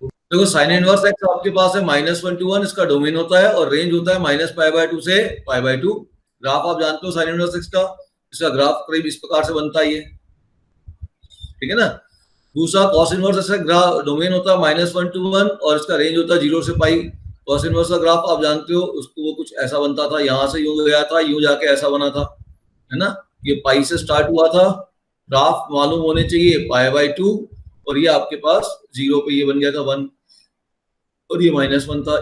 देखो sine inverse x आपके पास है -1 to 1, इसका डोमेन होता है और रेंज होता है -π/2 से π/2। ग्राफ आप जानते हो साइन इनवर्स एक्स का, इसका ग्राफ करीब इस प्रकार से बनता है ये, ठीक है ना। दूसरा कॉस इनवर्स एक्स का ग्राफ डोमेन होता है -1 to 1 और इसका रेंज होता है 0 से पाई। कॉस इनवर्स का ग्राफ आप जानते हो, उसको वो कुछ ऐसा बनता था, यहाँ से यूं गया था, यूं जाके ऐसा बना था, है ना। ये पाई से स्टार्ट हुआ था, ग्राफ मालूम होने चाहिए π/2 और ये आपके पास 0 पे ये बन गया था 1 और ये -1 था।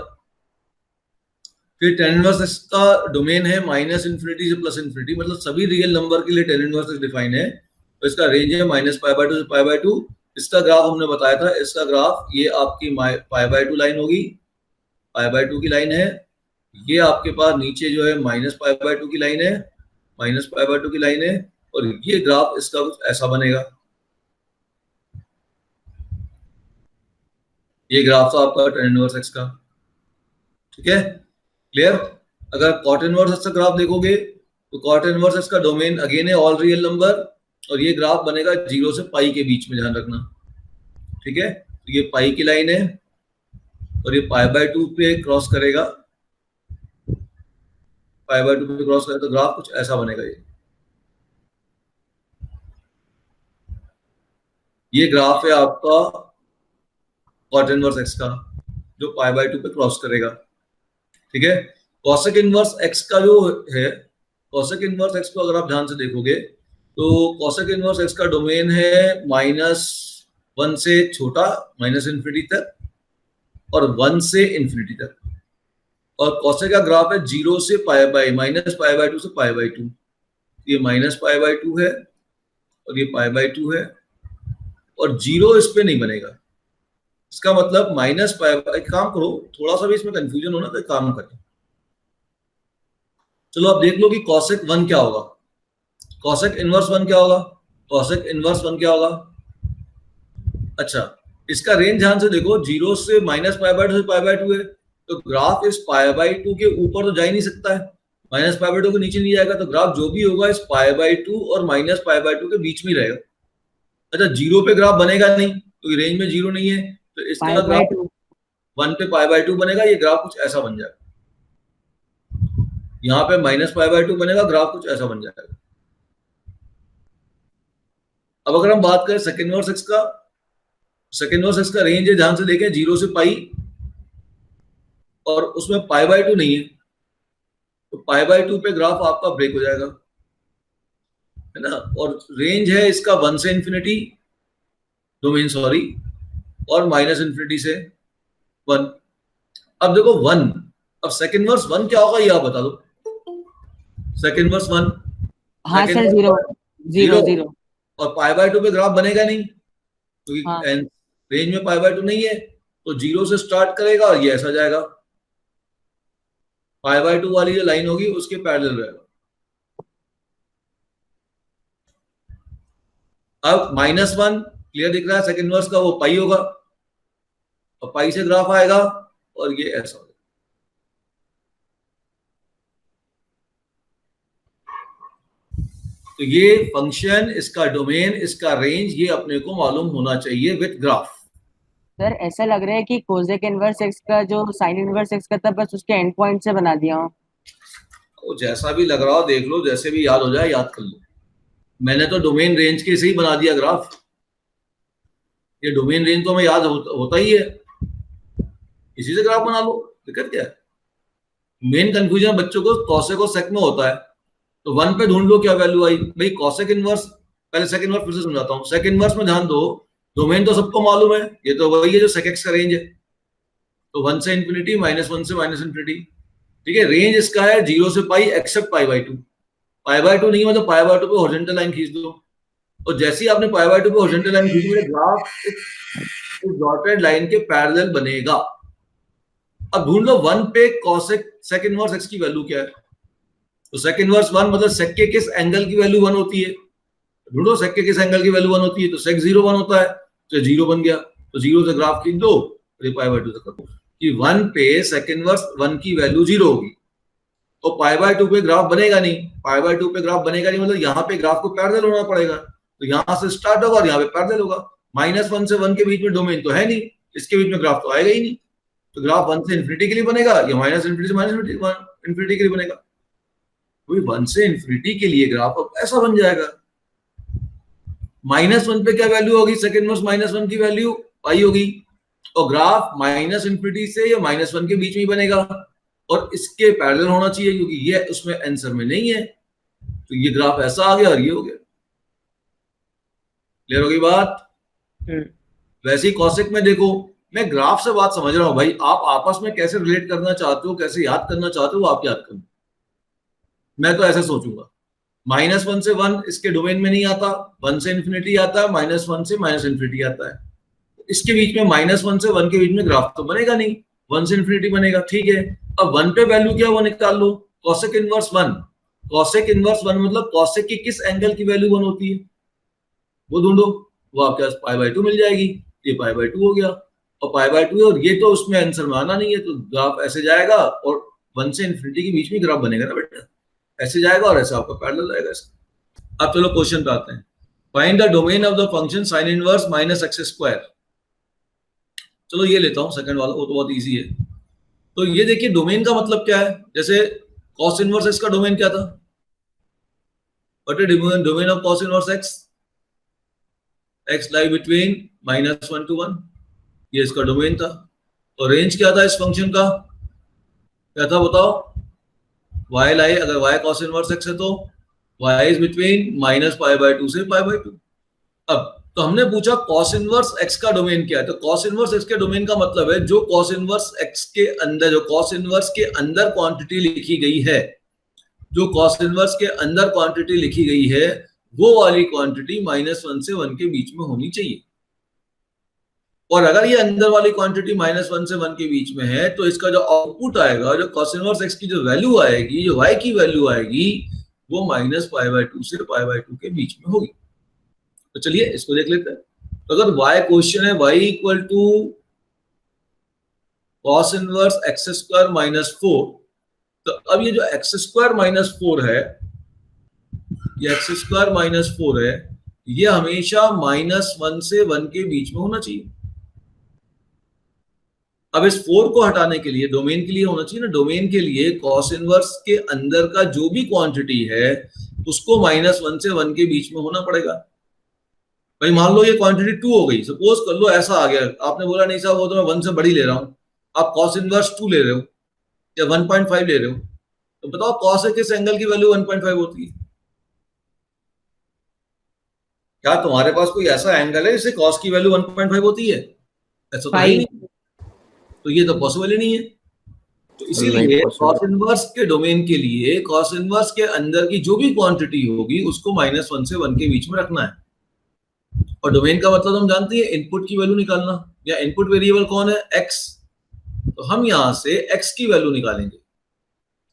फिर tan इनवर्स एक्स का डोमेन है -∞ से +∞, मतलब सभी रियल नंबर के लिए tan इनवर्स एक्स डिफाइन है। तो इसका रेंज है -π/2 से π/2। इसका ग्राफ हमने बताया था, इसका ग्राफ ये आपकी π/2 लाइन होगी, π/2 की लाइन है। ये आपके पास नीचे जो है -π/2 की लाइन है, -π/2 की लाइन है और ये ग्राफ इसका कुछ ऐसा बनेगा। ये ग्राफ था आपका tan इनवर्स एक्स का, ठीक है, क्लियर। अगर cot इनवर्स एक्स का ग्राफ देखोगे तो cot इनवर्स एक्स का डोमेन अगेन है ऑल रियल नंबर और ये ग्राफ बनेगा 0 से पाई के बीच में, ध्यान रखना, ठीक है। तो ये पाई की लाइन है और ये π/2 पे क्रॉस करेगा, π/2 पे क्रॉस करेगा तो ग्राफ कुछ ऐसा बनेगा। ये ग्राफ है आपका cot इनवर्स एक्स का जो π/2 पे क्रॉस करेगा, ठीक है। cosec इनवर्स एक्स का जो है, cosec इनवर्स एक्स को अगर आप ध्यान से देखोगे तो cosec इनवर्स एक्स का डोमेन है -1 से छोटा -∞ तक और 1 से ∞ तक, और cosec का ग्राफ है 0 से -π/2 से π/2। ये -π/2 है और ये π/2 है और 0 इस पे नहीं बनेगा। इसका मतलब एक काम करो, थोड़ा सा भी इसमें कंफ्यूजन हो ना तो एक काम करें, चलो आप देख लो कि cosec 1 क्या होगा, cosec इनवर्स 1 क्या होगा, cosec इनवर्स 1 क्या होगा। अच्छा, इसका रेंज ध्यान से देखो, 0 से -π/2 से π/2 है, तो ग्राफ इस π/2 के ऊपर तो जा ही नहीं सकता है, -π/2 के नीचे नहीं जाएगा, तो ग्राफ जो भी होगा इस π/2 और -π/2 के बीच में रहेगा। अच्छा, 0 पे ग्राफ बनेगा नहीं क्योंकि रेंज में 0 नहीं है, तो इसका ग्राफ 1 पे π/2 बनेगा, ये ग्राफ कुछ ऐसा बन जाएगा। यहाँ पे -π/2 बनेगा, ग्राफ कुछ ऐसा बन जाएगा। अब अगर हम बात करें सेकंड इनवर्स एक्स का, सेकंड इनवर्स एक्स का रेंज है, ध्यान से देखें, 0 से पाई और उसमें π/2 नहीं है, तो π/2 पे ग्राफ आपका ब्रेक हो जाएगा, है ना। और रेंज है इसका 1 से ∞, डोमेन सॉरी, और -∞ से 1। अब देखो 1, अब सेकंड इनवर्स 1 क्या होगा ये आप बता दो। सेकंड इनवर्स 1, हाँ सर, 0 और π/2 पे ग्राफ बनेगा नहीं क्योंकि हाँ। रेंज में π/2 नहीं है, तो 0 से स्टार्ट करेगा और ये ऐसा जाएगा, π/2 वाली जो लाइन होगी उसके पैरेलल रहेगा। अब -1 क्लियर दिख रहा है, सेकंड इनवर्स का वो पाई होगा और पाई से ग्राफ आएगा और ये ऐसा होगा। तो ये फंक्शन, इसका डोमेन, इसका रेंज, ये अपने को मालूम होना चाहिए विद ग्राफ। सर ऐसा लग रहा है कि कोसेक इनवर्स एक्स का जो साइन इनवर्स एक्स का था बस उसके एंड पॉइंट से बना दिया हो। तो जैसा भी लग रहा हो देख लो, जैसे भी याद हो जाए याद कर लो। मैंने तो डोमेन रेंज के से ही बना दिया ग्राफ, ये डोमेन रेंज तो हमें याद होता ही है, इसी से ग्राफ बना लो, दिक्कत क्या है। मेन कंफ्यूजन बच्चों को कॉसेक और सेक में होता है, तो 1 पे ढूंढ लो क्या वैल्यू आई भाई। कॉसेक इनवर्स, पहले सेक इनवर्स फिर से समझाता हूँ। सेक इनवर्स में ध्यान दो, डोमेन तो सबको मालूम है, ये तो वही है जो सेक एक्स का रेंज है, तो 1 से ∞, -1 से -∞, ठीक है। रेंज इसका है 0 से पाई एक्सेप्ट π/2, π/2 नहीं मतलब π/2 पे हॉरिजॉन्टल लाइन खींच दो, और जैसे ही आपने π/2 पे हॉरिजॉन्टल लाइन खींची, ग्राफ इस डॉटेड लाइन के पैरेलल बनेगा। अब ढूंढ लो 1 पे कॉसेक सेक इनवर्स एक्स की वैल्यू क्या है। तो सेक इनवर्स 1 मतलब सेक के किस एंगल की वैल्यू 1 होती है, ढूंढो सेक के किस एंगल की वैल्यू 1 होती है, तो सेक 0 1 होता है, तो 0 बन गया, तो 0 से ग्राफ खींच दो, π/2 तक करो कि 1 पे सेक इनवर्स 1 की वैल्यू 0 होगी, तो π/2 पे ग्राफ बनेगा नहीं, π/2 पे ग्राफ बनेगा नहीं मतलब यहाँ पे ग्राफ को पैरेलल होना पड़ेगा, तो यहाँ से स्टार्ट होगा और यहाँ पे पैरेलल होगा। -1 से 1 के बीच में डोमेन तो है नहीं, इसके बीच में ग्राफ तो आएगा ही नहीं। तो ग्राफ 1 से इन्फिनिटी के लिए बनेगा या माइनस इन्फिनिटी से माइनस इन्फिनिटी के लिए बनेगा? वही 1 से इन्फिनिटी के लिए ग्राफ अब ऐसा बन जाएगा। -1 पे क्या वैल्यू होगी? सेकंड इनवर्स -1 की वैल्यू पाई होगी, और ग्राफ माइनस इन्फिनिटी से या -1 के बीच में ही बनेगा, और इसके पैरेलल होना चाहिए क्योंकि ये उसमें आंसर में नहीं है। तो ये ग्राफ ऐसा आ गया और ये हो गया। क्लियर होगी बात? वैसे ही कॉसेक में देखो, मैं ग्राफ से बात समझ रहा हूं भाई, आप आपस में कैसे रिलेट करना चाहते हो, कैसे याद करना चाहते हो, वो आप याद करो। मैं तो ऐसे सोचूंगा, -1 से 1 इसके डोमेन में नहीं आता, 1 से इन्फिनिटी आता है, -1 से माइनस इन्फिनिटी आता है। इसके बीच में -1 से 1 के बीच में ग्राफ तो बनेगा नहीं, 1 से इन्फिनिटी बनेगा, ठीक है। अब 1 पे वैल्यू क्या वो निकाल लो, कॉसेक इनवर्स 1। कॉसेक इनवर्स 1 मतलब कॉसेक की किस एंगल की वैल्यू 1 होती है वो ढूंढो, वो आपके पास π/2 मिल जाएगी। ये π/2 हो गया, और π/2 है, और ये तो उसमें आंसर में आना नहीं है, तो ग्राफ ऐसे जाएगा और 1 से इन्फिनिटी के बीच में ग्राफ बनेगा ना बेटा, ऐसे जाएगा और ऐसा आपका पैरेलल रहेगा इसका। अब चलो क्वेश्चन पे आते हैं। Find the domain of the function sin inverse -x²। चलो ये लेता हूं सेकंड वाला, वो तो बहुत इजी है। तो ये देखिए डोमेन का मतलब क्या है, जैसे cos इनवर्स x का डोमेन क्या था? What is domain of cos inverse x? x lie between -1 to 1, ये इसका डोमेन था। और रेंज क्या था इस फंक्शन का? क्या था बताओ? y लाई, अगर y cos इनवर्स x है तो y इज बिटवीन -π/2 से π/2। अब तो हमने पूछा cos इनवर्स x का डोमेन क्या है, तो cos इनवर्स x के डोमेन का मतलब है जो cos इनवर्स x के अंदर, जो cos इनवर्स के अंदर क्वांटिटी लिखी गई है, जो cos इनवर्स के अंदर क्वांटिटी लिखी गई है, वो वाली क्वांटिटी -1 से 1 के बीच में होनी चाहिए। और अगर ये अंदर वाली क्वांटिटी -1 से 1 के बीच में है, तो इसका जो आउटपुट आएगा, जो cos इनवर्स x की जो वैल्यू आएगी, जो y की वैल्यू आएगी, वो -π/2 से π/2 के बीच में होगी। तो चलिए इसको देख लेते हैं। तो अगर y क्वेश्चन है y equal to cos inverse x² -4, तो अब ये जो x² -4 है, ये x² -4 है, ये हमेशा -1 से 1 के बीच में होना चाहिए। अब इस 4 को हटाने के लिए, डोमेन के लिए होना चाहिए ना, डोमेन के लिए cos इनवर्स के अंदर का जो भी क्वांटिटी है उसको -1 से 1 के बीच में होना पड़ेगा। भाई मान लो ये क्वांटिटी 2 हो गई, सपोज कर लो ऐसा आ गया, आपने बोला नहीं साहब वो तो मैं 1 से बड़ी ले रहा हूं, आप cos इनवर्स 2 ले रहे हो या 1.5 ले रहे हो, तो बताओ cos के किस एंगल की वैल्यू 1.5 होती है? क्या तुम्हारे पास कोई ऐसा एंगल है जिससे cos की वैल्यू 1.5 होती है? ऐसा तो है ही नहीं, तो ये तो पॉसिबल ही नहीं है। तो इसीलिए cos इनवर्स के डोमेन के लिए cos इनवर्स के अंदर की जो भी क्वांटिटी होगी उसको -1 से 1 के बीच में रखना है। और डोमेन का मतलब हम जानते हैं इनपुट की वैल्यू निकालना, या इनपुट वेरिएबल कौन है? x। तो हम यहां से x की वैल्यू निकालेंगे।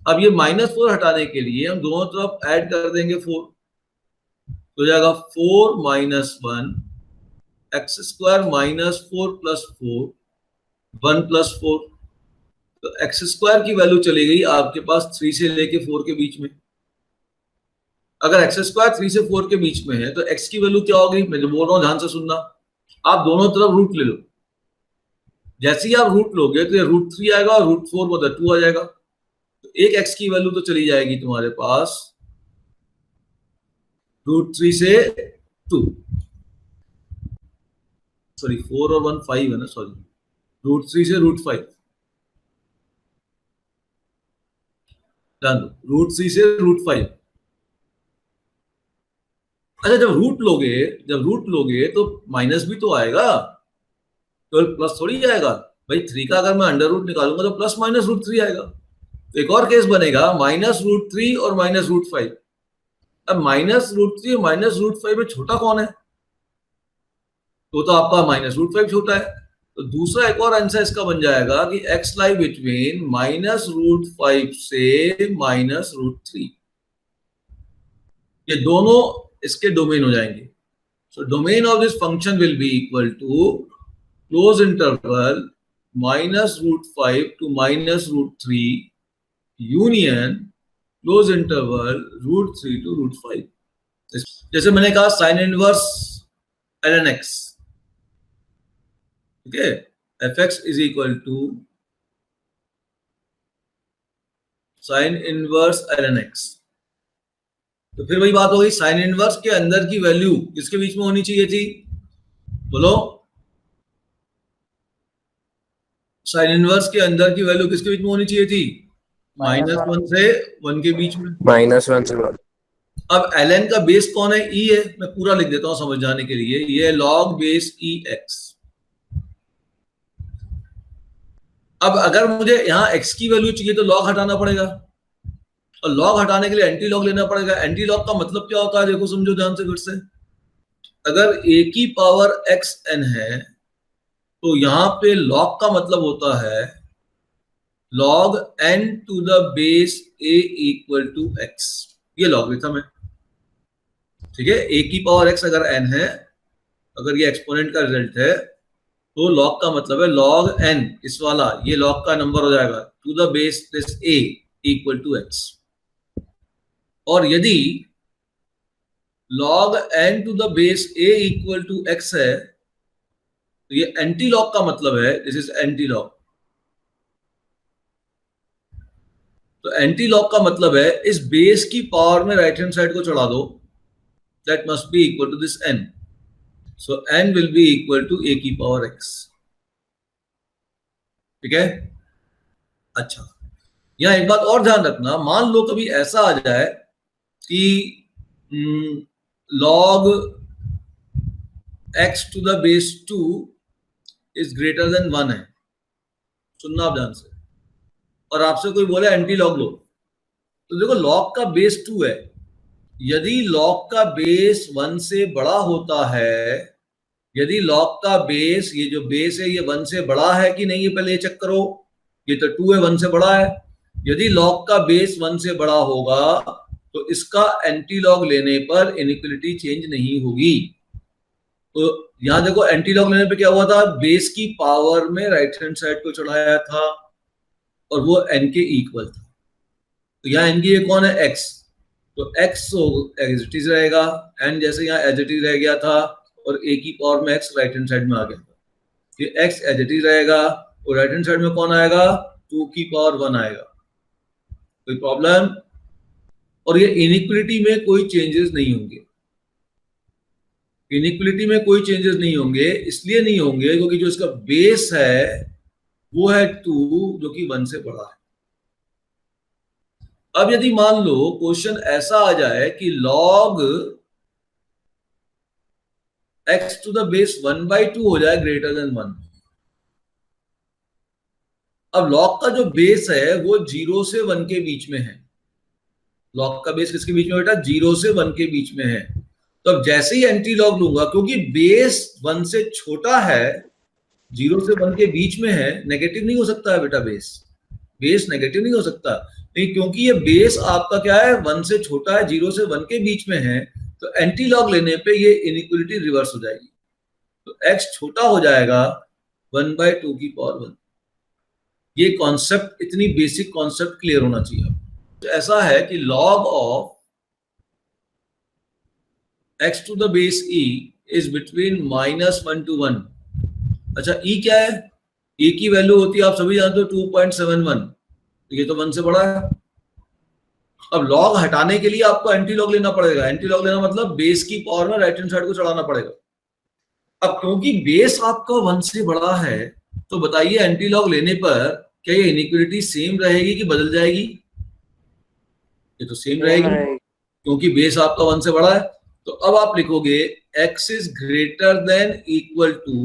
अब ये -4 हटाने के लिए हम दोनों तरफ ऐड कर देंगे 4, तो जाएगा 4 - 1 x² -4 + 4 1 + 4। तो x² की वैल्यू चली गई आपके पास 3 से लेके 4 के बीच में। अगर x² 3 से 4 के बीच में है तो x की वैल्यू क्या होगी? मैं जो बोल रहा हूं ध्यान से सुनना, आप दोनों तरफ रूट ले लो। जैसे ही आप रूट लोगे तो ये √3 आएगा और √4 मतलब 2 आ जाएगा। तो एक x की वैल्यू तो चली जाएगी तुम्हारे पास √3 से 2, सॉरी 4 और 1 5 है ना, सॉरी √3 से √5, ध्यान दो √3 से √5। अच्छा जब रूट लोगे तो माइनस भी तो आएगा, तो प्लस थोड़ी आएगा भाई। 3 का अगर मैं अंडर रूट निकालूंगा तो प्लस माइनस √3 आएगा। तो एक और केस बनेगा -√3 और -√5। अब -√3 और -√5 में छोटा कौन है? तो आपका -√5 छोटा है। तो दूसरा एक और आंसर इसका बन जाएगा कि x लाई बिटवीन -√5 से -√3, ये दोनों इसके डोमेन हो जाएंगे। So domain of this function will be equal to close interval -√5 to -√3 union close interval √3 to √5। जैसे मैंने कहा sin इनवर्स ln x, ठीक है, fx is equal to sine inverse ln x। तो फिर वही बात हो गई, साइन इनवर्स के अंदर की वैल्यू किसके बीच में होनी चाहिए थी, बोलो। साइन इनवर्स के अंदर की वैल्यू किसके बीच में होनी चाहिए थी, -1 से 1 के बीच में। -1 से 1। अब ln का बेस कौन है, e है। मैं पूरा लिख देता हूं समझ जाने के लिए, ये है log बेस e x। अब अगर मुझे यहां x की वैल्यू चाहिए तो log हटाना पड़ेगा, और log हटाने के लिए एंटी लॉग लेना पड़ेगा। एंटी लॉग का मतलब क्या होता है, देखो समझो ध्यान से फिर से। अगर a की पावर xn है तो यहां पे log का मतलब होता है log n to the base a equal to x। ये लॉगरिथम है, ठीक है। a की पावर x अगर n है, अगर ये एक्सपोनेंट का रिजल्ट है, तो log का मतलब है log n, इस वाला ये log का नंबर हो जाएगा to the base plus a equal to x। और यदि log n to the base a equal to x है तो ये एंटी लॉग का मतलब है, दिस इज एंटी लॉग। तो एंटी लॉग का मतलब है इस बेस की पावर में राइट हैंड साइड को चढ़ा दो, that must be equal to this n। So n will be equal to a की पावर x, ठीक है। अच्छा, यहां एक बात और ध्यान रखना, मान लो कभी ऐसा आ जाए कि log x to the base 2 is greater than 1 है, सुनना आप ध्यान से, और आपसे कोई बोले एंटी लॉग लो, तो देखो लॉग का बेस 2 है। यदि लॉग का बेस 1 से बड़ा होता है, यदि लॉग का बेस, ये जो बेस है ये 1 से बड़ा है कि नहीं, ये पहले चेक करो। ये तो 2 है, 1 से बड़ा है। यदि लॉग का बेस 1 से बड़ा होगा तो इसका एंटी लॉग लेने पर इनइक्वालिटी चेंज नहीं होगी। तो यहां देखो एंटी लॉग लेने पे क्या हुआ था, बेस की पावर में राइट हैंड साइड को चढ़ाया था और वो n के इक्वल था। तो यहाँ n की ये कौन है, x। तो x एज इट इज रहेगा, n जैसे यहाँ एज इट इज रह गया था और a की पावर में x राइट हैंड साइड में आ गया था। ये x एज इट इज रहेगा और राइट हैंड साइड में कौन आएगा, 2 की पावर 1 आएगा। कोई प्रॉब्लम? और ये इनइक्वालिटी में कोई चेंजेस नहीं होंगे। इनइक्वालिटी में कोई चेंजेस नहीं होंगे, इसलिए नहीं होंगे क्योंकि जो इसका बेस है वो है 2 जो कि 1 से बड़ा है। अब यदि मान लो क्वेश्चन ऐसा आ जाए कि log x to the base 1/2 हो जाए ग्रेटर देन 1। अब log का जो बेस है वो 0 से 1 के बीच में है। log का बेस किसके बीच में बेटा, 0 से 1 के बीच में है। तो अब जैसे ही एंटी लॉग लूंगा, क्योंकि बेस 1 से छोटा है, 0 से 1 के बीच में है, नेगेटिव नहीं हो सकता है बेटा, बेस नेगेटिव नहीं हो सकता। नहीं, क्योंकि ये बेस आपका क्या है, 1 से छोटा है, 0 से 1 के बीच में है, तो एंटी लॉग लेने पे ये इनइक्वालिटी रिवर्स हो जाएगी। तो x छोटा हो जाएगा 1/2 की पावर 1। ये कॉन्सेप्ट, इतनी बेसिक कॉन्सेप्ट क्लियर होना चाहिए। तो ऐसा है कि log of x to the base e is between -1 to 1। अच्छा, e क्या है, e की वैल्यू होती है आप सभी जानते हो 2.71। तो ये तो 1 से बड़ा है। अब लॉग हटाने के लिए आपको एंटी लॉग लेना पड़ेगा। एंटी लॉग लेना मतलब बेस की पावर में राइट हैंड साइड को चढ़ाना पड़ेगा। अब क्योंकि बेस आपका 1 से बड़ा है, तो बताइए एंटी लॉग लेने पर क्या ये इनइक्वालिटी सेम रहेगी कि बदल जाएगी? ये तो सेम रहेगी क्योंकि बेस आपका 1 से बड़ा है। तो अब आप लिखोगे x is greater than equal to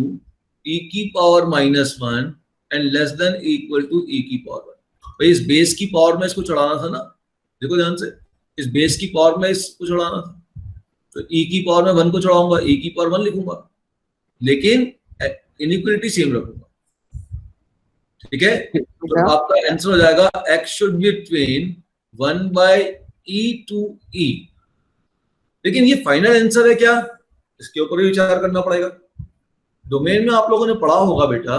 e की power -1 and less than equal to e की पावर 1। भाई इस बेस की पावर में इसको चढ़ाना था ना, देखो ध्यान से, इस बेस की पावर में इसको चढ़ाना था, तो e की पावर में 1 को चढ़ाऊंगा, e की पावर 1 लिखूंगा, लेकिन इनइक्वालिटी सेम रखूंगा। ठीक है, तो आपका आंसर हो जाएगा x should be between 1/e to e। लेकिन ये फाइनल आंसर है क्या, इसके ऊपर भी विचार करना पड़ेगा। डोमेन में आप लोगों ने पढ़ा होगा बेटा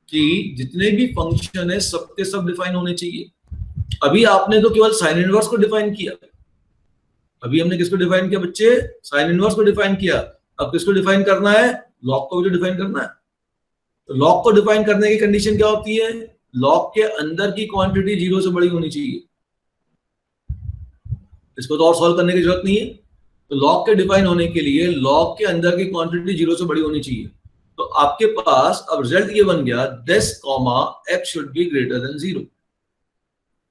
कि जितने भी फंक्शन है सबके सब डिफाइन होने चाहिए। अभी आपने तो केवल साइन इनवर्स को डिफाइन किया, अभी हमने किसको डिफाइन किया बच्चे, साइन इनवर्स को डिफाइन किया। अब किसको डिफाइन करना है, लॉग को भी तो डिफाइन करना है। तो लॉग को डिफाइन करने की कंडीशन क्या होती है? लॉग के अंदर की क्वांटिटी 0 से बड़ी होनी चाहिए। इसको तो और सॉल्व करने की जरूरत नहीं है। तो लॉग के डिफाइन होने के लिए लॉग के अंदर की क्वांटिटी 0 से बड़ी होनी चाहिए। तो आपके पास अब रिजल्ट ये बन गया, this comma x should be greater than 0।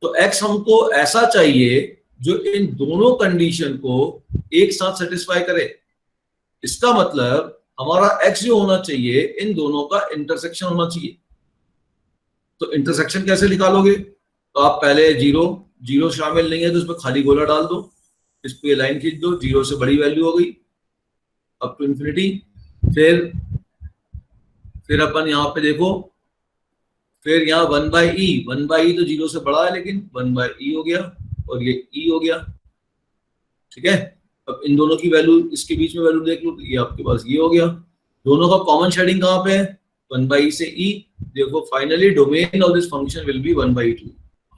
तो x हमको ऐसा चाहिए जो इन दोनों कंडीशन को एक साथ सेटिस्फाई करे। इसका मतलब हमारा x जो होना चाहिए इन दोनों का इंटरसेक्शन होना चाहिए। तो इंटरसेक्शन कैसे निकालोगे? तो आप पहले जीरो जीरो शामिल नहीं है तो उसमें खाली गोला डाल दो, इस पे लाइन खींच दो, 0 से बड़ी वैल्यू हो गई अप टू इन्फिनिटी। फिर अपन यहाँ पे देखो, फिर यहाँ 1/e, 1/e तो 0 से बड़ा है लेकिन 1/e हो गया और ये e हो गया। ठीक है, अब इन दोनों की वैल्यू, इसके बीच में वैल्यू देख लो, तो ये आपके पास ये हो गया। दोनों का कॉमन शेडिंग कहाँ पे है? 1/e से e। देखो finally domain of this function will B 1/2।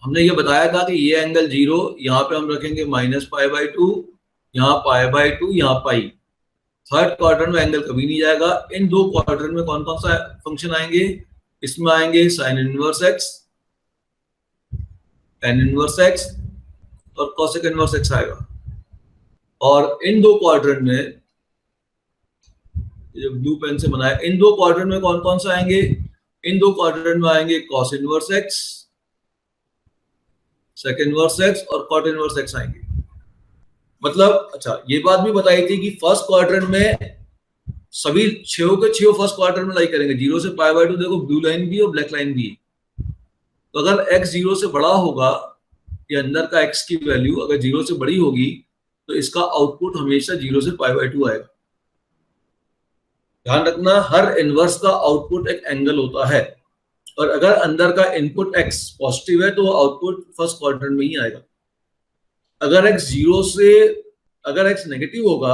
हमने ये बताया था कि ये एंगल 0, यहाँ पे हम रखेंगे -π/2, यहाँ π/2, यहाँ पाई। थर्ड क्वाड्रेंट में एंगल कभी नहीं जाएगा। इन दो क्वाड्रेंट में कौन कौन सा फंक्शन आएंगे? इसमें आएंगे sign inverse x, tan inverse x और cosec इनवर्स x आएगा। और इन दो क्वाड्रेंट में, जो ब्लू पेन से बनाया, इन दो क्वाड्रेंट में कौन कौन सा आएंगे? इन दो क्वाड्रेंट में आएंगे cos inverse x, sec inverse x और cot इनवर्स x आएंगे। मतलब अच्छा, ये बात भी बताई थी कि फर्स्ट क्वाड्रेंट में सभी छह के छह फर्स्ट क्वाड्रेंट में लाई करेंगे 0 से π/2। देखो ब्लू लाइन भी और ब्लैक लाइन भी। तो अगर x 0 से बड़ा होगा, ये अंदर का x की वैल्यू अगर 0 से बड़ी होगी तो इसका आउटपुट हमेशा 0 से π/2 आएगा। ध्यान रखना, हर इनवर्स का आउटपुट एक एंगल होता है, और अगर अंदर का इनपुट x पॉजिटिव है तो आउटपुट फर्स्ट क्वाड्रेंट में ही आएगा। अगर x नेगेटिव होगा,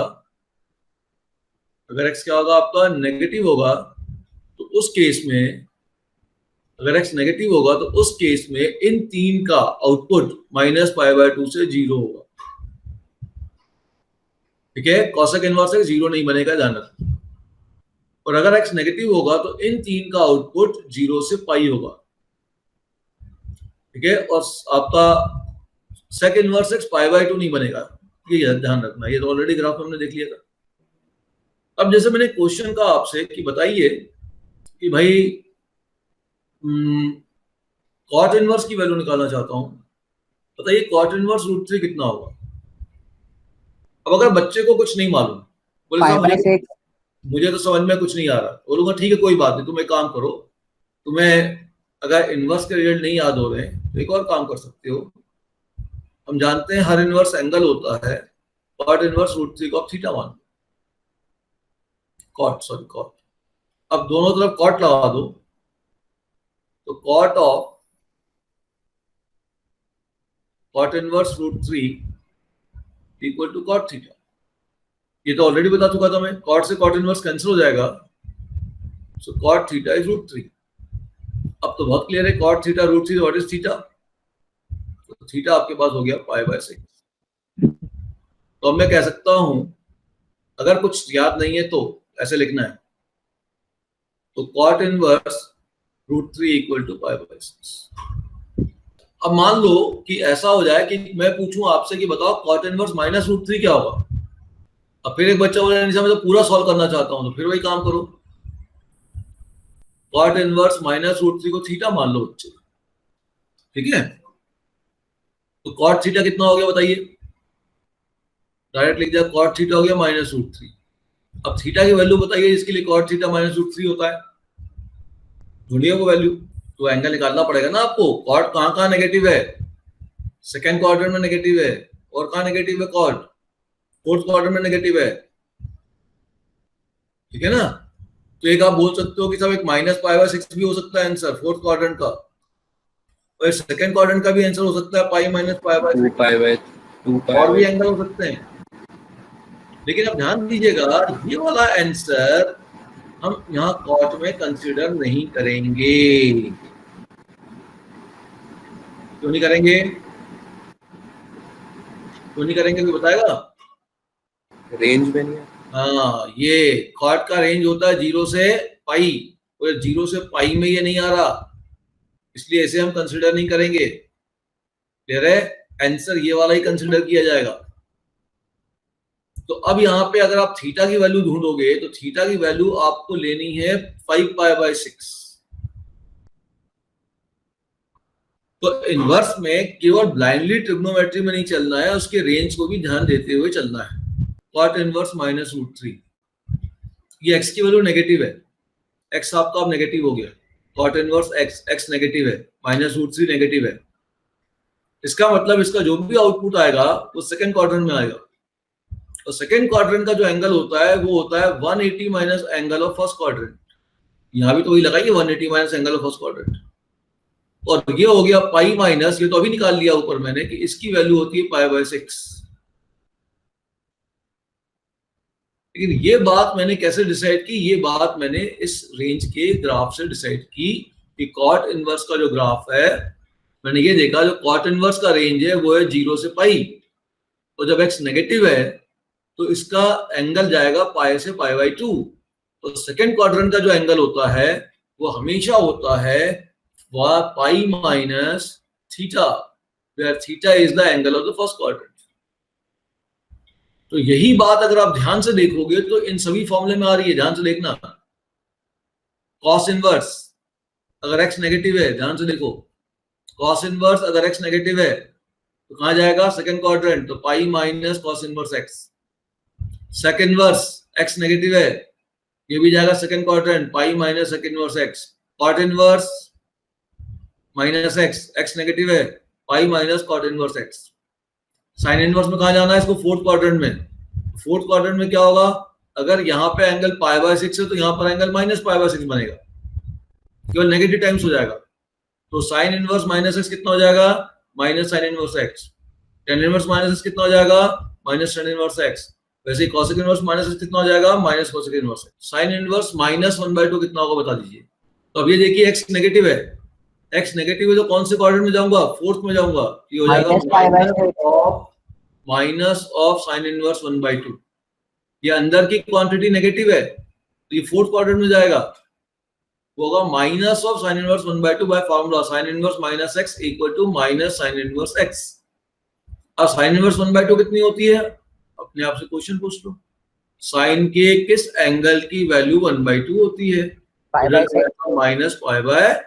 अगर x क्या होगा आपका? नेगेटिव होगा, तो उस केस में, अगर x नेगेटिव होगा तो उस केस में इन तीन का आउटपुट -π/2 से 0 होगा। ठीक है, cosec इनवर्स x 0 नहीं बनेगा, ध्यान रखना। और अगर x नेगेटिव होगा तो इन तीन का आउटपुट 0 से पाई होगा। ठीक है, और आपका sec इनवर्स x π/2 नहीं बनेगा, ये ध्यान रखना। ये तो ऑलरेडी ग्राफ हमने देख लिया था। अब जैसे मैंने क्वेश्चन कहा आपसे कि बताइए कि भाई cot इनवर्स की वैल्यू निकालना चाहता हूं, बताइए cot इनवर्स √3 कितना होगा? अब अगर बच्चे को कुछ नहीं मालूम, बोले साहब मुझे तो समझ में कुछ नहीं आ रहा, बोलूंगा ठीक है कोई बात नहीं, तुम एक काम करो, तुम्हें अगर इनवर्स के रिजल्ट नहीं याद हो रहे तो एक और काम कर सकते हो। हम जानते हैं हर इनवर्स एंगल होता है, cot इनवर्स √3 को आप थीटा मान लो, cot। अब दोनों तरफ cot लगा दो, तो cot inverse √3 equal to cot theta. ये तो ऑलरेडी बता चुका था मैं, cot से cot इनवर्स कैंसिल हो जाएगा, सो cot थीटा इज √3। अब तो बहुत क्लियर है, cot theta √3 what is theta? तो थीटा आपके पास हो गया π/6। तो अब मैं कह सकता हूं, अगर कुछ याद नहीं है तो ऐसे लिखना है, तो cot इनवर्स √3 इक्वल टू π/6। अब मान लो कि ऐसा हो जाए कि मैं पूछूं आपसे कि बताओ cot इनवर्स -√3 क्या होगा। अब फिर एक बच्चा बोले नहीं, मैं तो पूरा सॉल्व करना चाहता हूं, तो फिर वही काम करो, cot इनवर्स -√3 को थीटा मान लो बच्चे। ठीक है, तो cot थीटा कितना हो गया बताइए? डायरेक्ट लिख दिया, cot थीटा हो गया -√3। अब थीटा की वैल्यू बताइए जिसके लिए cot थीटा -√3 होता है, ढूंढिए वो वैल्यू। तो एंगल निकालना पड़ेगा ना आपको। cot कहाँ नेगेटिव है? सेकेंड क्वाड्रेंट में नेगेटिव है। और कहाँ नेगेटिव है cot? फोर्थ क्वाड्रेंट में नेगेटिव है। ठीक है ना, तो एक आप बोल सकते हो कि सब एक -π/6 भी हो सकता है आंसर फोर्थ क्वाड्रेंट का, और सेकंड क्वाड्रेंट का भी आंसर हो सकता है π-π/2 और भी एंगल हो सकते हैं। लेकिन अब ध्यान दीजिएगा, ये वाला आंसर हम यहाँ cot में कंसीडर नहीं करेंगे। क्यों नहीं करेंगे? क्यों नहीं करेंगे कोई बताएगा? रेंज में नहीं है। हाँ, ये cot का रेंज होता है 0 से पाई, और 0 से पाई में ये नहीं आ रहा, इसलिए इसे हम कंसिडर नहीं करेंगे। क्लियर है? आंसर ये वाला ही कंसिडर किया जाएगा। तो अब यहाँ पे अगर आप थीटा की वैल्यू ढूंढोगे तो थीटा की वैल्यू आपको लेनी है 5π/6। तो इनवर्स में केवल ब्लाइंडली ट्रिग्नोमेट्री में नहीं चलना है, उसके रेंज को भी ध्यान देते हुए चलना है। कॉट इनवर्स -√3, ये x की वैल्यू नेगेटिव है, x आपका अब नेगेटिव हो गया, कॉट इनवर्स x नेगेटिव है, -√3 नेगेटिव है। इसका मतलब इसका जो भी आउटपुट आएगा वो सेकंड क्वाड्रेंट में आएगा, और सेकंड क्वाड्रेंट का जो एंगल होता है वो होता है 180 minus angle of first quadrant. यहां भी तो वही लगाइए, 180 minus angle of first quadrant. और ये हो गया पाई माइनस, ये तो अभी निकाल लिया ऊपर मैंने कि इसकी वैल्यू होती है π/6। लेकिन ये बात मैंने कैसे डिसाइड की? ये बात मैंने इस रेंज के ग्राफ से डिसाइड की कि कॉट इनवर्स का जो ग्राफ है, मैंने ये देखा जो कॉट इनवर्स का रेंज है वो है 0 से पाई, तो जब x नेगेटिव है तो इसका एंगल जाएगा पाई से π/2। तो सेकेंड क्वाड्रेंट का जो एंगल होता है वो हमेशा होता है pi minus theta, where theta is the angle of the first quadrant. तो यही बात अगर आप ध्यान से देखोगे तो इन सभी फॉर्मूले में आ रही है, ध्यान से देखना। कॉस इनवर्स अगर x नेगेटिव है, ध्यान से देखो, कॉस इनवर्स अगर x नेगेटिव है तो कहां जाएगा? सेकंड क्वाड्रेंट, तो pi minus cos inverse x। Second inverse x negative है, ये भी जाएगा second quadrant, pi minus second inverse x। Cot inverse minus x negative है, pi minus cot inverse x। Sine inverse में कहा जाना है इसको? फोर्थ क्वाड्रेंट में। फोर्थ क्वाड्रेंट में क्या होगा? अगर यहाँ पे एंगल π/6 है तो यहाँ पर एंगल -π/6 बनेगा, केवल नेगेटिव टाइम्स हो जाएगा। तो साइन इनवर्स -x कितना हो जाएगा? Minus sine inverse x। Tan inverse -x कितना हो जाएगा? Minus tan inverse x। वैसे ही कोसेक इनवर्स -x कितना हो जाएगा? Minus cosec inverse x। Sine inverse -1/2 कितना होगा बता दीजिए। तो अब ये देखिए x नेगेटिव है, x नेगेटिव है तो कौन से क्वाड्रेंट में जाऊंगा? फोर्थ में जाऊंगा, ये हो जाएगा माइनस ऑफ साइन इनवर्स 1/2। ये अंदर की क्वांटिटी नेगेटिव है तो ये फोर्थ क्वाड्रेंट में जाएगा, वो होगा minus of sine inverse 1/2 by formula sine inverse -x equal to minus sine inverse x। अब साइन इनवर्स 1/2 कितनी होती है? अपने आप से क्वेश्चन पूछ लो, साइन के किस एंगल की वैल्यू 1/2 होती है? -π/6